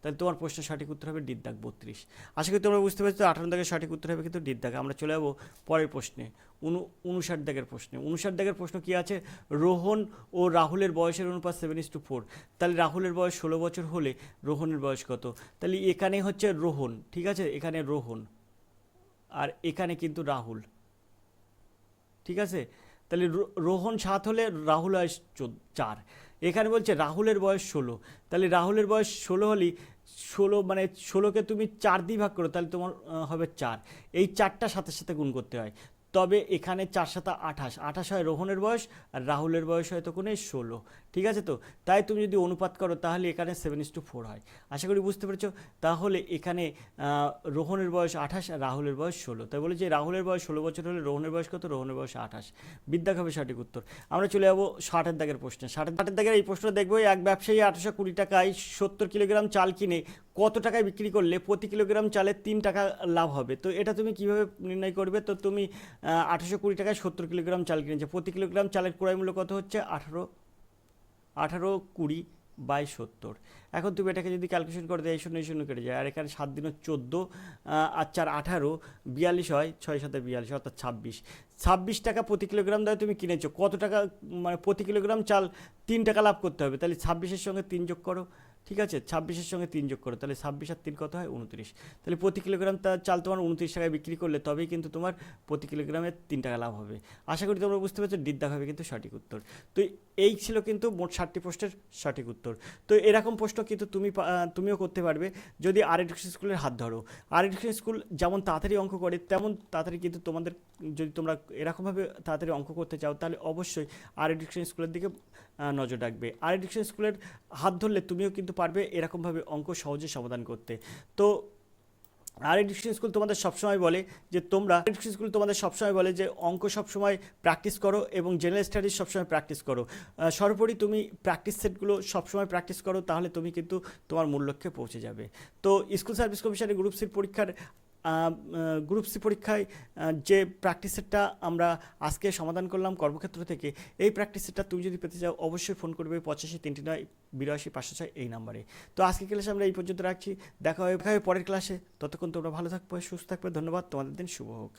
[SPEAKER 1] তাহলে তোমার প্রশ্নের সঠিক উত্তর হবে ডি দাগ 32। আশা করি তোমরা বুঝতে পারছো। 18 দাগের সঠিক উত্তর হবে কিন্তু ডি দাগ। আমরা চলে যাবো পরের প্রশ্নে, 59 দাগের প্রশ্নে। 59 দাগের প্রশ্ন কি আছে, রোহন ও রাহুলের বয়সের অনুপাত 7:4, তাহলে রাহুলের বয়স 16 বছর হলে রোহনের বয়স কত? তাহলে এখানে হচ্ছে রোহন, ঠিক আছে, এখানে রোহন আর এখানে কিন্তু রাহুল, ঠিক আছে। তাহলে রোহন 7 হলে রাহুল হয় 4, এখানে বলছে রাহুলের বয়স 16, তাহলে রাহুলের বয়স 16 হলেই 16 মানে 16কে তুমি 4 দিয়ে ভাগ করো, তাহলে তোমার হবে 4, এই 4টা সাথে সাথে গুণ করতে হয়, তবে এখানে 4 7 28, 28 হয় রোহনের বয়স, আর রাহুলের বয়স হয় তখন 16, ঠিক আছে। তো তাই তুমি যদি অনুপাত করো তাহলে এখানে 7:4 হয়। আশা করি বুঝতে পেরেছো। তাহলে এখানে রোহনের বয়স 28 আর রাহুলের বয়স 16, তাই বলে যে রাহুলের বয়স 16 বছর হলে রোহনের বয়স কত? রোহনের বয়স 28, বিদ্যা হবে সঠিক উত্তর। আমরা চলে যাবো 60 দাগের প্রশ্নে। 60 দাগের এই প্রশ্ন দেখবো, এক ব্যবসায়ী 820 টাকায় 70 কিলোগ্রাম চাল কিনে কত টাকায় বিক্রি করলে প্রতি কিলোগ্রাম চালে 3 টাকা লাভ হবে? তো এটা তুমি কিভাবে নির্ণয় করবে? তো তুমি 820 টাকায় 70 কিলোগ্রাম চাল কিনেছে, প্রতি কিলোগ্রাম চালের ক্রয় মূল্য কত হচ্ছে? 1820/70। এখন তুমি এটাকে যদি ক্যালকুলেশন করে দেয়, 0 0 কেটে যায়, আর এখানে 7 দিন 14, আর 4 18, 42 হয়, 6 7 42, অর্থাৎ 26 টাকা প্রতি কিলোগ্রাম দামে তুমি কিনেছো, কত টাকা মানে প্রতি কিলোগ্রাম চাল 3 টাকা লাভ করতে হবে, তাহলে 26-এর সঙ্গে 3 যোগ করো, ঠিক আছে, 26-এর সঙ্গে 3 যোগ করো, তাহলে 26 আর 3 কত হয়? 29, তাহলে প্রতি কিলোগ্রাম চাল তোমার 29 টাকায় বিক্রি করলে তবেই কিন্তু তোমার প্রতি কিলোগ্রামে 3 টাকা লাভ হবে। আশা করি তোমরা বুঝতে পারছো, ডিদ্দা হবে কিন্তু সঠিক উত্তর। তো এই ছিল কিন্তু মোট 60টি প্রশ্নের সঠিক উত্তর। তো এরকম প্রশ্ন কিন্তু তুমিও করতে পারবে যদি আর এডুকেশন স্কুলের হাত ধরো। আর এডুকেশন স্কুল যেমন তাড়াতাড়ি অঙ্ক করে, তেমন তাড়াতাড়ি কিন্তু তোমাদের, যদি তোমরা এরকমভাবে তাড়াতাড়ি অঙ্ক করতে চাও, তাহলে অবশ্যই আর এডুকেশন স্কুলের দিকে নজর রাখবে। আর এডুকেশন স্কুলের হাত ধরলে তুমিও কিন্তু পারবে এরকমভাবে অঙ্ক সহজে সমাধান করতে। তো আর এডুকেশন স্কুল তোমাদের সবসময় বলে যে অঙ্ক সবসময় প্র্যাকটিস করো এবং জেনারেল স্টাডিজ সবসময় প্র্যাকটিস করো। সর্বোপরি তুমি প্র্যাকটিস সেটগুলো সবসময় প্র্যাকটিস করো, তাহলে তুমি কিন্তু তোমার মূল লক্ষ্যে পৌঁছে যাবে। তো স্কুল সার্ভিস কমিশনের গ্রুপ সি পরীক্ষায় যে প্র্যাকটিস সেটটা আমরা আজকে সমাধান করলাম কর্মক্ষেত্র থেকে, এই প্র্যাকটিস সেটটা তুমি যদি পেতে চাও অবশ্যই ফোন করবে 85 339 82 506 এই নাম্বারে। তো আজকে ক্লাসে আমরা এই পর্যন্ত রাখছি, দেখা হবে পরের ক্লাসে। ততক্ষণ তোমরা ভালো থাকবে, সুস্থ থাকবে। ধন্যবাদ, তোমাদের দিন শুভ হোক।